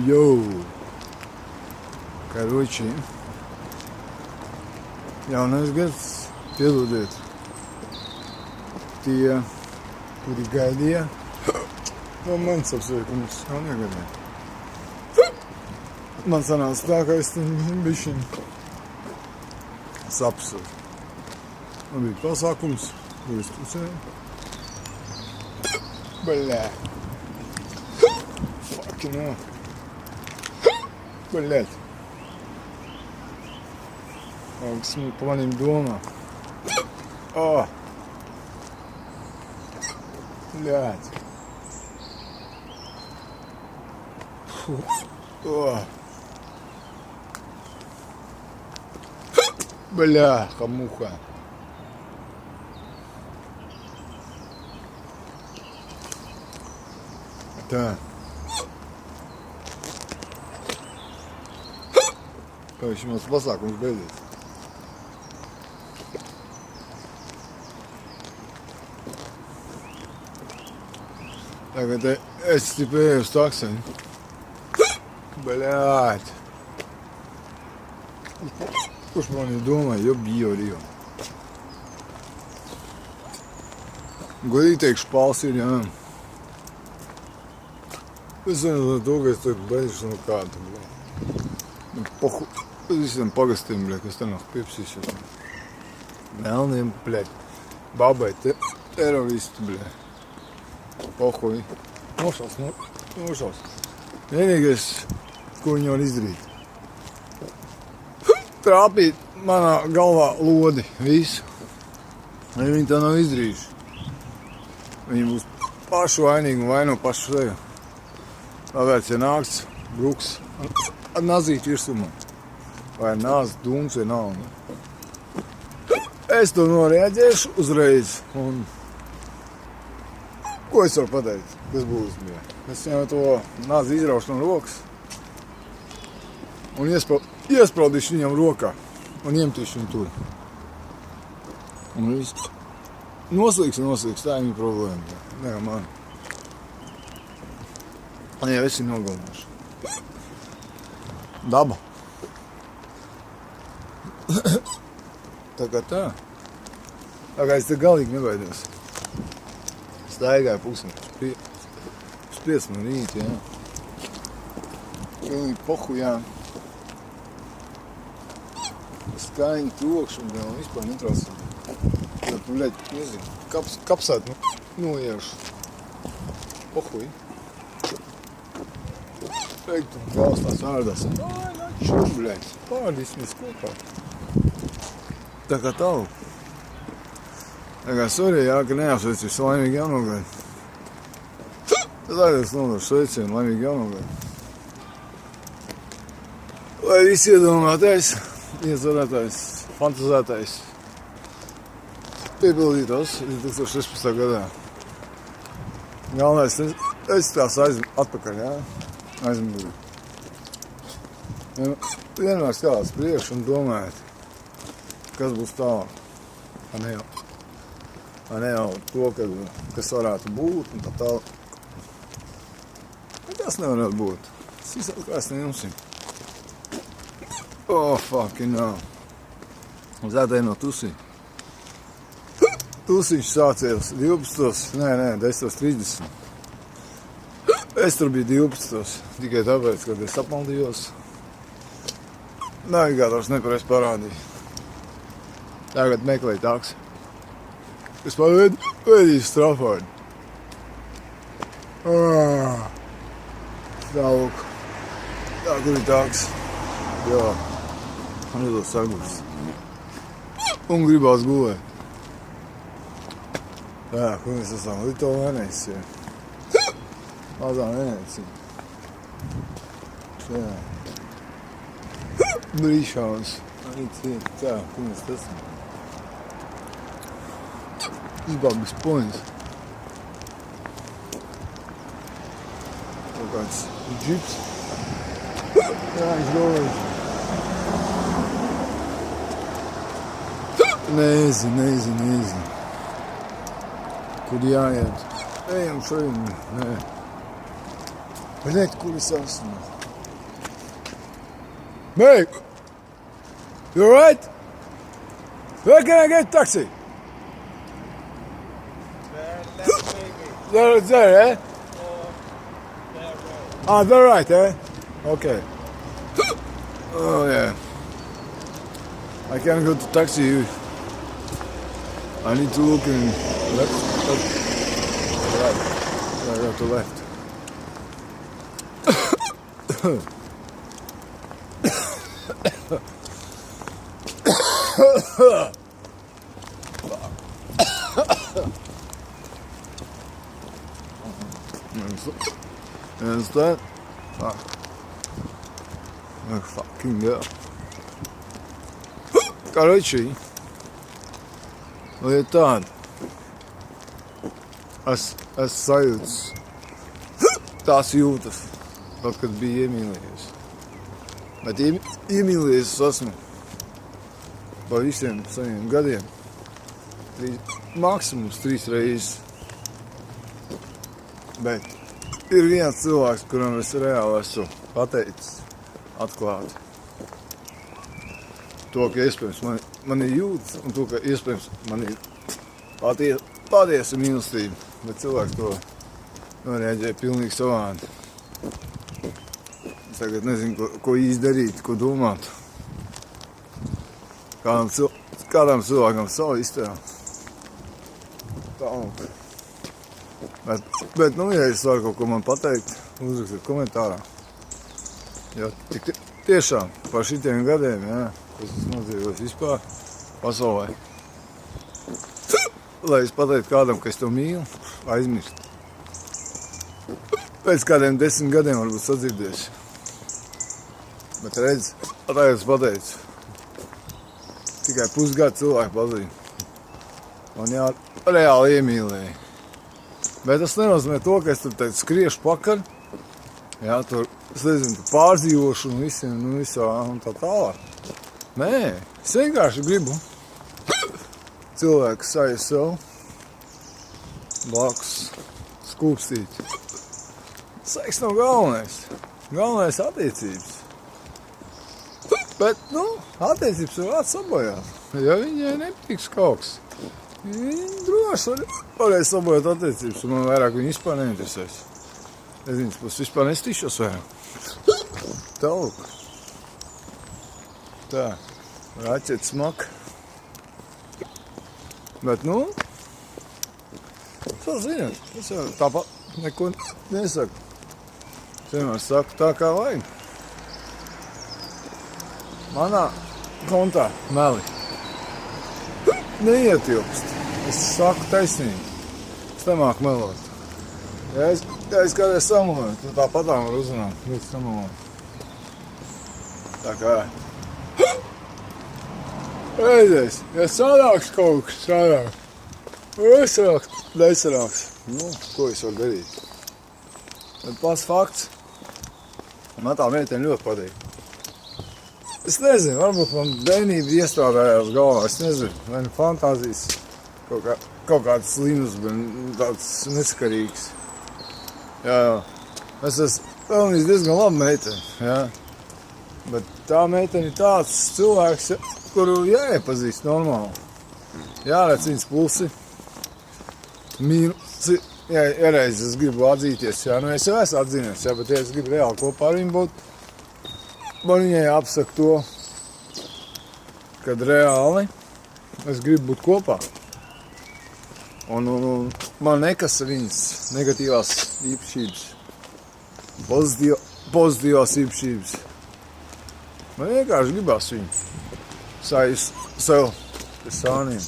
Йоу. Короче, jaunais gads, piedodiet, tie, kuri gaidīja, no manis apsveikums jaunie gadiem. Man sanāca tā, ka es bišķiņ sapsu. Man bija pasākums, ko es tucēju. Baļā. Fucking hell. Baļēt. Kas man pa manim domā. Bļāt. Бля, хамуха. Tā. Kā viņš mums pasākums beidzies. Tagad es stipēju uz takseni. Bļāt. Kurš man domāja, jo. Godīgi teikšu, pals ir, jā. Es zinu, to, ka es tur beidžu no kāda, bļā. Pohu, visiem pagastiem, bļā, kas te nav piepsīsies. Melniem, bļā. Babai, teroristi, bļā. Pohuji. Nošaus. Vienīgais, ko viņi var izdarīt. Trāpīt manā galvā lodi, visu. Ja viņi tā nav izdarījuši. Viņi būs paši vainīgi un vaino paši sevi. Tāpēc, ja nāks bruks ar nazīti virsumā, vai nāz dūms vai nav, es to noreaģēšu uzreiz. Un ko es varu pateikt, kas būs? Es viņam to nazi izraušu no rokas un iespraudīšu viņam rokā un iemetīšu viņu tur. Un viss noslīgs, tā ir viņa problēma. Nē, man. Jā, es viņu nogalināšu. Daba. Tā kā tā. Tā kā es te galīgi nebaidos. Staigāju pusni. Uz 5 no rīta, jā. Pilnīgi pohu, jā. Skaņi, trokšņi, vēl vispār netraucē. Jā, tu, bļaļ, nezinu, kapsēt noiešu. Pohuji. Teiktu, valstās ārdās. Čur, bļaļ, pārdīsimies kopā. Tā kā tavu. Tā kā sorry, jā, ka neapsveicu visu laimīgi jaunogadi. Tad arī es nodošu sveicienu laimīgi jaunogadi. Lai visi iedomātais, iezvarētais, fantazētais piepildītos 2016. gadā. Galvenais, es tās atpakaļ, jā, aizmugurī. Vienmēr skatās priekš un domājat, kas būs tālāk. Ne jau to, kas varētu būt un tā tālāk. Tas nevarētu būt. Tas visādi kā es nejumsim. Fucking hell. Uz ēdēju no tusī. Tusiņš sācies 12. 10.30. Es tur biju 12. Tikai tāpēc, kad es apmaldījos. Navigātors nepareiz parādīja. Tagad meklēju taksi. Es pavedīju strafādi. Tālūk. Tā, kur ir taksi? Jā. Man ir tas sagurs. Un gribās gulēt. Jā, kur mēs esam? Little Venecija. Mazā Venecija. Jā. Brīšāns. Tā, kur mēs esam? Izbābis poņas. Kaut kāds džips. Jā, viņš rož. Nezinu. Kur jāiet? Ejam šeit. Nē. Bļet, kur es esmu? Mate! You alright? Where can I get a taxi? There, eh? Ah, they're right, eh? Okay. Oh, yeah. I can't go to taxi. I need to look in left, right, to left. Is that? Fuck. Oh, fucking hell. Короче, lieta tāda. Es sajūtas tās jūtas, pat kad biju iemīlējies. Bet iemīlējies es esmu pa visiem saviem gadiem. Maksimums 3 reizes. Bet ir viens cilvēks, kuram es reāli esmu pateicis atklāti. To, ka iespējams man ir jūtas, un to, ka iespējams man ir patiesa mīlestība. Bet cilvēks to reaģēja pilnīgi savādi. Es tagad nezinu, ko īsti darīt, ko domāt. Kādam cilvēkam savu iztēlu. Tā. Bet, ja es varu kaut ko man pateikt, uzrakstiet komentārā. Jo tiešām par šitiem gadiem, jā, kas es nodzīvos vispār pasaulē. Lai es pateiktu kādam, ka es to mīlu, aizmirst. Pēc kādiem 10 gadiem varbūt sadzirdēs. Bet redz, tā es pateicu. Tikai pusgadu cilvēku pazīju. Man reāli iemīlēja. Bet tas nenozīmē to, ka es tur skriešu pakaļ. Jā, tur, es nezinu, pārdzīvošu un visiem, visā un tā tālāk. Nē, es vienkārši gribu cilvēku sajust sev, blakus skūpstīt. Seks nav galvenais. Galvenais attiecības. Bet, attiecības var atsabojāt. Ja viņai nepatiks kaut kas, viņi droši varēs sabojāt attiecības, un man vairāk viņi vispār neinteresēs. Es viņas puses vispār nestīšos vairāk. Tālūk. Tā, raķets smaka. Bet, tā zināt, es jau tāpat neko nesaku. Es vienmēr saku tā, kā vajag. Manā kontā meli neietilpst. Es saku taisnību. Es nemāku melot. Ja es kādreiz sameloju, tad tāpatām var uzrunāt. Ļoti sameloju. Tā kā... Reizies, ja sanāks kaut kas sanāks. Nesanāks. Ko es varu darīt? Bet pats fakts. Man tā meitene ļoti patīk. Es nezinu, varbūt man bērnība iestrādājās galvā. Es nezinu, vai nu fantāzijas kaut kāds slims, bet tāds neskarīgs. Jā. Es esmu pelnījis diezgan labu meiteni, jā. Bet tā meitene ir tāds cilvēks, kuru jāiepazīst normāli. Jāredz viņas pulsi. Mīnusi. Ja reiz es gribu atzīties, jā. Es jau esmu atzīnies, jā, bet ja es gribu reāli kopā ar viņu būt, man viņai jāapsaka to, kad reāli es gribu būt kopā. Un man nekasa viņas negatīvās īpašības, pozitīvās īpašības. Man vienkārši gribās viņu sajust sev pēc sāniem,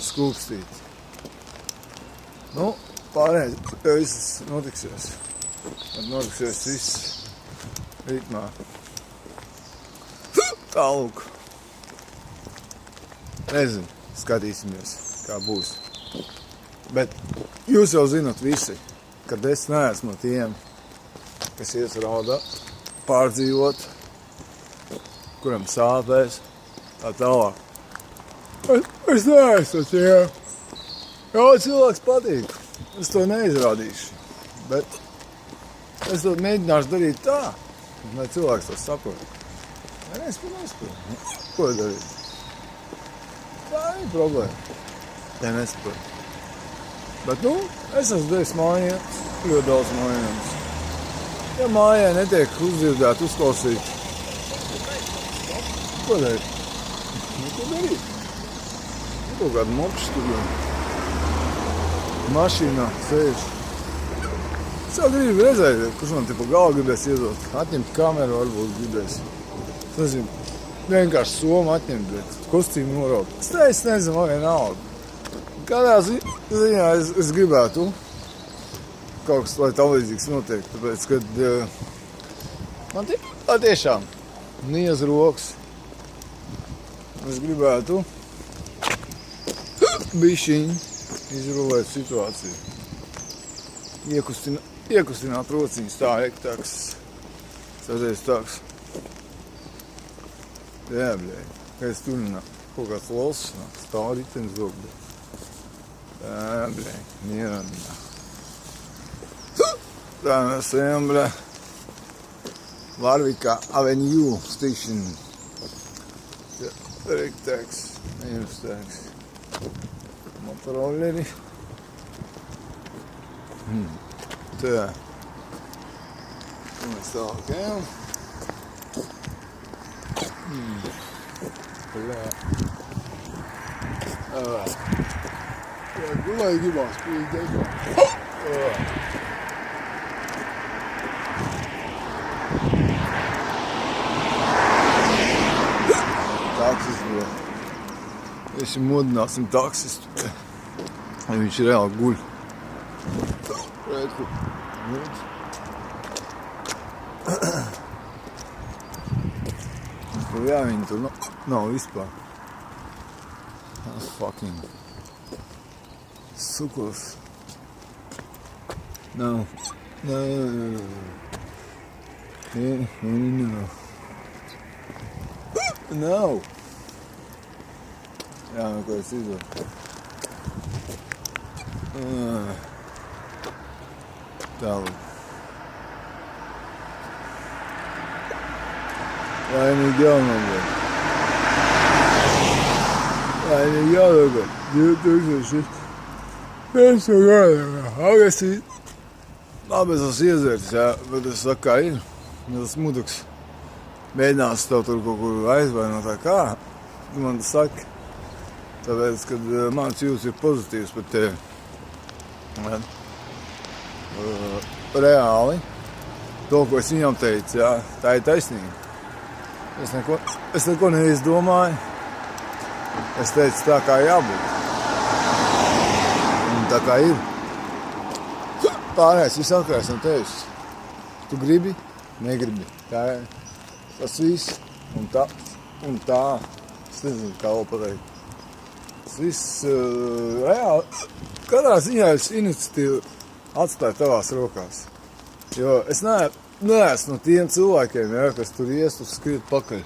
skūpstīt. Pārējais, jau viss notiksies. Notiksies viss ritmā. Tālūk. Nezinu, skatīsimies, kā būs. Bet jūs jau zinat visi, kad es neesmu no tiem, kas ies raudā pārdzīvot, kuram sāpēs, tā tālāk. Es neesmu no tiem. Jā, cilvēks patīk. Es to neizrādīšu. Bet Es to mēģināšu darīt tā, lai cilvēks to saprot. Ja nespēju. Ko darīt? Tā ir problēma. Ja nesaprot. Bet, es esmu devis mājās, ļoti daudz mājās. Ja mājā netiek uzdzirdēt, uzklausīt. Ko darīt? Ko darīt? Kaut kādu mopšu tur mašīnā sēž. Es jau gribu redzēt, kurš man te pa galvu gribēs iedot. Atņemt kameru varbūt gribēs. Es nezinu, vienkārši somu atņemt, bet kostīmu noraukt. Es nezinu, man vienalga. Kādā ziņā es gribētu kaut kas, lai tam līdzīgs notiek. Tāpēc, kad man tiešām niez rokas. Es gribētu bišķiņ izrulēt situāciju. Iekustināt rociņas tā, ektaks. Sēdēs tāks. Jā, bļēj. Ka es tur kaut kāds lols stāv ritens dok. Jā, bļēj. Mierā. Tā mēs ejam, bļēj. Larvika Avenue Station. Ektaks. Ektaks. Motorolleri. Tā. Un mēs tālāk ejam. Bļā. Jā, gulai gribās pīt degā. Taksis, bļā. Es modināsim taksistu. Viņš reāli guļ. Redku. Jā, viņi tur nav vispār. Fucking sukurs. Nav. No. Nav. Jā, ko es izdodu. Tālāk. Laimīgi jaunogad. Laimīgi jaunogad. 2005. gada. Agresī. Labi, es esmu iezērts, jā, bet es saku, kā ir. Tas muduks mēģinās tev tur kaut kur aizvainot tā kā. Tu man tas saki. Tāpēc, kad mans jūtas ir pozitīvs par tevi. Reāli. To, ko es viņam teicu, jā, tā ir taisnība. Es neko neizdomāju. Es teicu tā, kā jābūt. Un tā kā ir. Pārējais viss atkarīgs no tevis. Tu gribi, negribi. Tā ir tas viss. Un tā. Es nezinu, kā vēl pateikt. Tas viss reāli. Katrā ziņā es iniciatīvu atstāju tavās rokās. Jo es neesmu no tiem cilvēkiem, jā, kas tur ies, tur skriet pakaļ.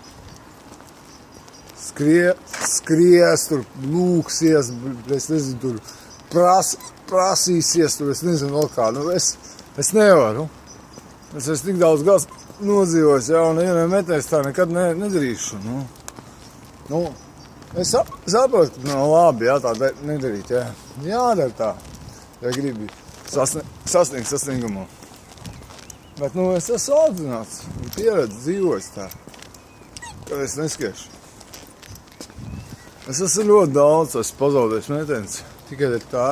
Skries, tur lūksies, es nezinu, tur prasīsies, tur es nezinu vēl kā. Es nevaru. Es esmu tik daudz gads nodzīvojis, jā, un ja metnēs tā nekad nedarīšu. Es saprotu, ka nav labi, jā, tā nedarīt, jā. Jādara tā, ja gribi sasniegt sasniegumu. Bet, es esmu audzināts, pieredzi dzīvojis tā, kad es neskiešu. Es esmu ļoti daudz, esmu pazaudējis metens, tikai tā,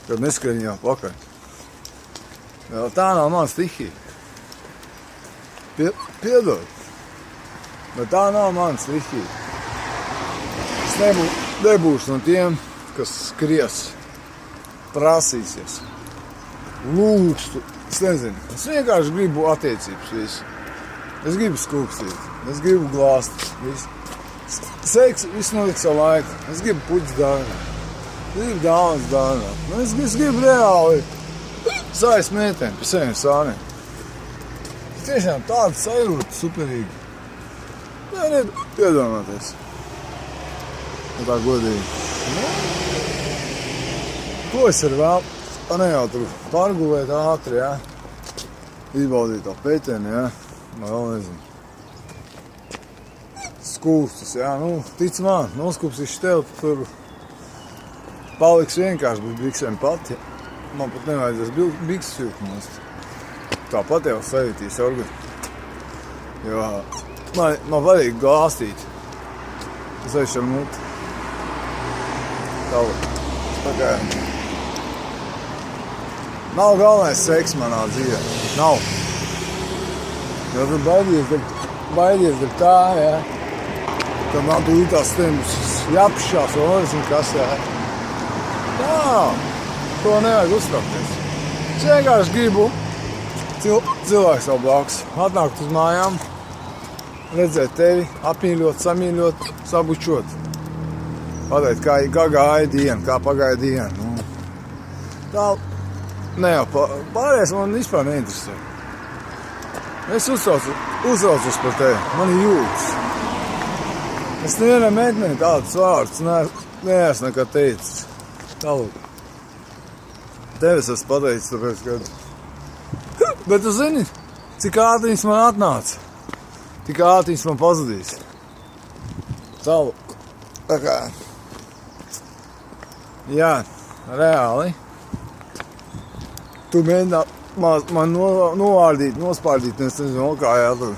kad neskrien jau pakaļ. Jā, tā nav man stihija. Piedod, bet tā nav man stihija. Es nebūšu no tiem, kas skries, prasīsies, lūgstu. Es nezinu, es vienkārši gribu attiecības visu. Es gribu skūpstīt, es gribu glāst visu. Seks visu notiek savu laiku. Es gribu puķis dāvināt. Es gribu dāvans dāvināt. Es gribu reāli sājas mētēm pa saviem sāniem. Tiešām tāda sajūta superīga. Nevar iedomāties. Tā godīgi. Ko es ar vēl? Jau tur pārgulēt ātri, jā. izbaudīt to pēteni, ja? Vēl nezinu. Skūstus, jā, tic man, noskūpsīšu tev, tur paliks vienkārši bez biksēm pati. Man pat nevajadzēs bikses vilknost. Tāpat jau sajūtīs orgu. Jo man vajag glāstīt. Zaišu ar muti. Tā kā nav galvenais seks manā dzīvē. Nav. Jo tu baidies dēļ tā, jā. Tad man tūlītās stembus jāpšās, un nezinu kas, jā. Jā, to nevajag uztraukties. Es vienkārši gribu cilvēks vēl blakus. Atnākt uz mājām, redzēt tevi, apmīļot, samīļot, sabučot. Pateikt, kā gāja diena, kā pagāja diena. Tā, ne jau, pārējais man vispār neinteresē. Es uztraucos par tevi, man ir jūtas. Es nevienai meitenei tādus vārdus neesmu nekad teicis. Tālūk. Tev es esmu pateicis, tāpēc, ka... Bet tu zini, cik ātri viņas man atnāca. Tik ātri viņas man pazudīs. Tālūk. Tā kā... Jā, reāli. Tu mēģinā man novārdīt, nospārdīt, es nezinu, kā jādara.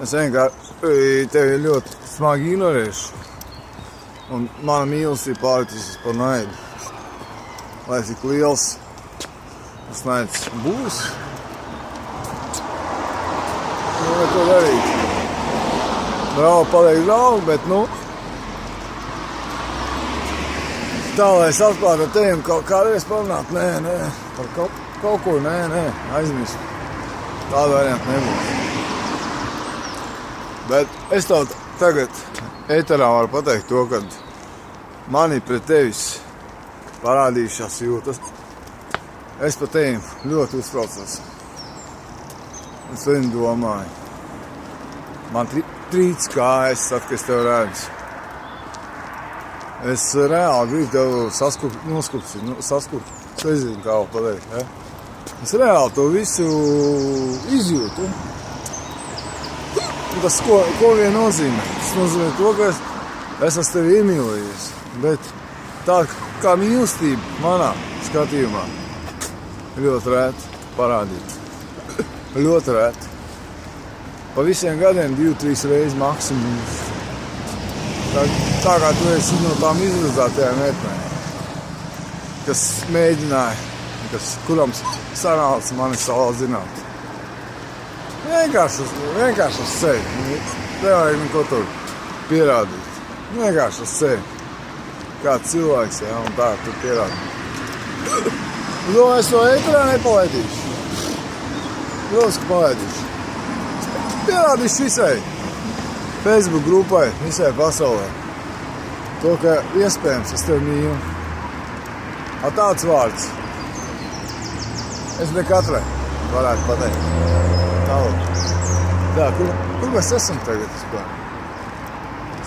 Es vienkārši tevi ļoti smagi ignorēšu. Un mana mīlestība pārvitīsies par naidu. Lai cik liels tas naids būs. Neko darīt. Brauc paliek draugi, bet tā, lai es atklātu ar tevi kaut kādreiz parunāt, nē, par kaut ko, nē, aizmirst. Tāda varianta nebūs. Bet es tev tagad ēterā varu pateikt to, ka mani pret tevis parādījušās jūtas. Es par tevi ļoti uztraucos. Es viņu domāju. Man trīc kājas, kad es tev redzu. Es reāli gribu tev saskupsīt, es nezinu, kā vēl pateikt, ja? Es reāli to visu izjūtu. Tas, ko vien nozīmē? Tas nozīmē to, ka es esmu tevi iemīlējies, bet tā kā mīlestība manā skatījumā ļoti rēti parādīt. Ļoti rēti. Pa visiem gadiem 2-3 reizes maksimums. Tā kā tu esi no tām izredzētajām meitenēm, kas mēģināja, kuram sanāca mani salādzināt. Vienkārši uz sevi. Nevajag neko tur pierādīt. Vienkārši uz sevi. Kāds cilvēks, ja, un tā tur pierādīt. Es to ēterā nepalaidīšu. Protams, ka palaidīšu. Pierādīšu visai Facebook grupai, visai pasaulē. To, ka iespējams es tevi mīlu. Tāds vārds. Es ne katrai varētu pateikt. Tālāk. Tā, kur mēs esam tagad vispār?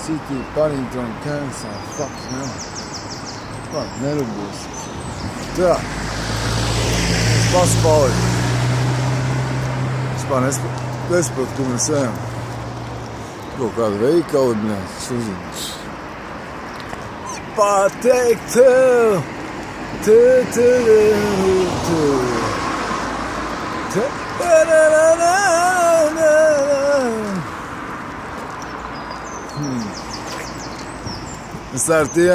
City, Paddington, Kansas, fuck, no. Fuck, nerūbos. Tā. Es pats paliku. Vispār nesaprotu, kur mēs ejam. Kaut kādu veikalu, es uzzinu. Pateikt tev, Es ar tie,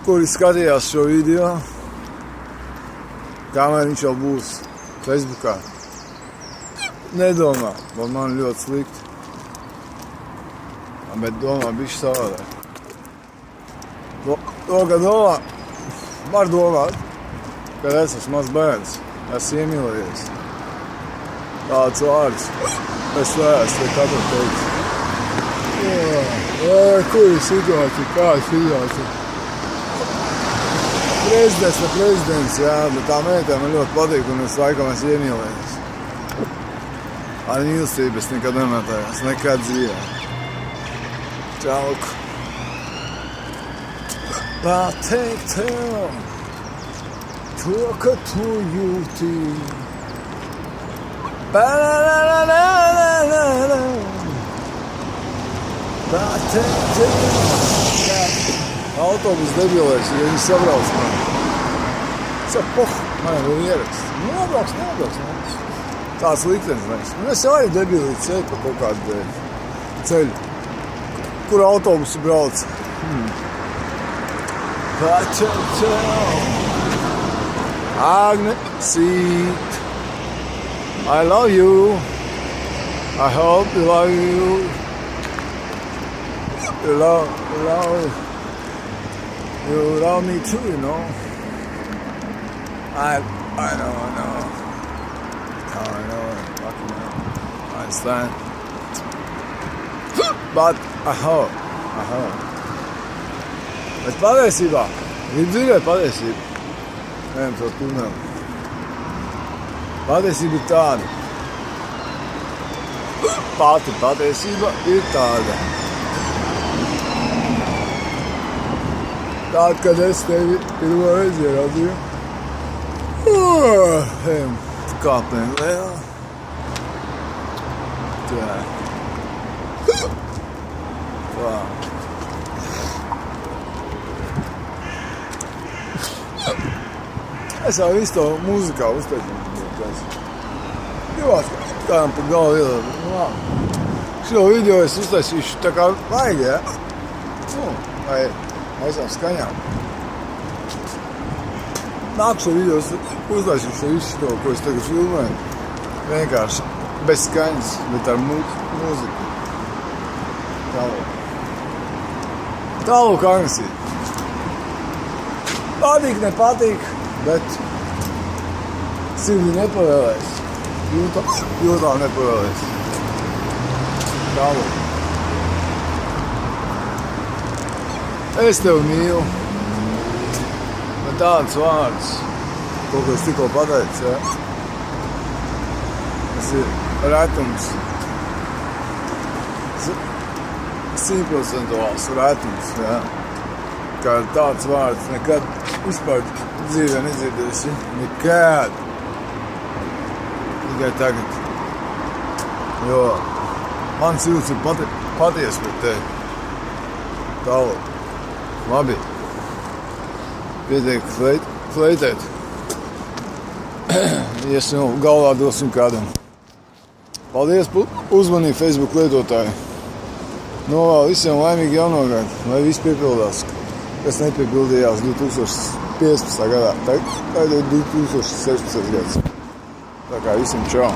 kuri skatījās šo video, kamēr viņš jau būs Facebookā. Nedomā, vēl man ļoti slikti, bet domā bišķi savādāk. To, ka domā, var domāt, kad es esmu mazs bērns, esmu iemīlējies. Tāds vārds, es vēstu, vai katru teicu. Kur ir situācija, kāda situācija? Prezidents, jā, bet tā meitē man ļoti patīk, un es laikam esmu iemīlējies. Ar mīlestību es nekad nemetējos, nekad dzīvē. Čauku. Pateikt tev. to, ka tu jūti. Ba-la-la-la-la-la-la. Autobus debilēs, ja viņi sabrauc man. Poh, man jau ierakst. Nobrauks. Tāds liktenis mēs. Es jau arī debilī ceļu pa kaut kādu ceļu, kur autobusi brauc. Agne, sīt. I love you. I hope you love you. You love me too, you know. I know. I understand. But I hope. Bet patiesībā, gribu dzirdēt patiesību. Ejam to tuneli. Patiesība ir tāda. Pati patiesība ir tāda. Tāda, kad es tevi pirmo reizi ieraudzīju. Ejam kāpēm lejā. Tā. Es jau visu to mūzikā uztaisīju. Divās kādām pa galvu ielēju. Šo video es uztaisīšu tā kā vajag, ja? Vai aizām skaņām. Nākušo video es uztaisīšu visu to, ko es tagad filmēju. Vienkārši bez skaņas, bet ar mūziku. Tālūk Agnesī. Patīk, nepatīk, bet sirdi nepavēlēs. Jūtām nepavēlēs. Tālūk. Es tevi mīlu. Man tāds vārds, ko es tikko pateicu, ja? Tas ir retums. 100% retums, ja? Kā tāds vārds nekad vispār dzīvē nedzirdēsi. Nekad. Tikai tagad. Jo mans jūtas ir paties pret tevi. Tālāk. Labi. Pietiek fleitēt. Es jau galvā dosim kādam. Paldies uzmanību Facebook lietotāji. Novēlu visiem laimīgi jaunogādu, lai viss piepildās, kas nepiepildījās 2015. gadā. Tagad ir 2016. gads. Tā kā visiem čau.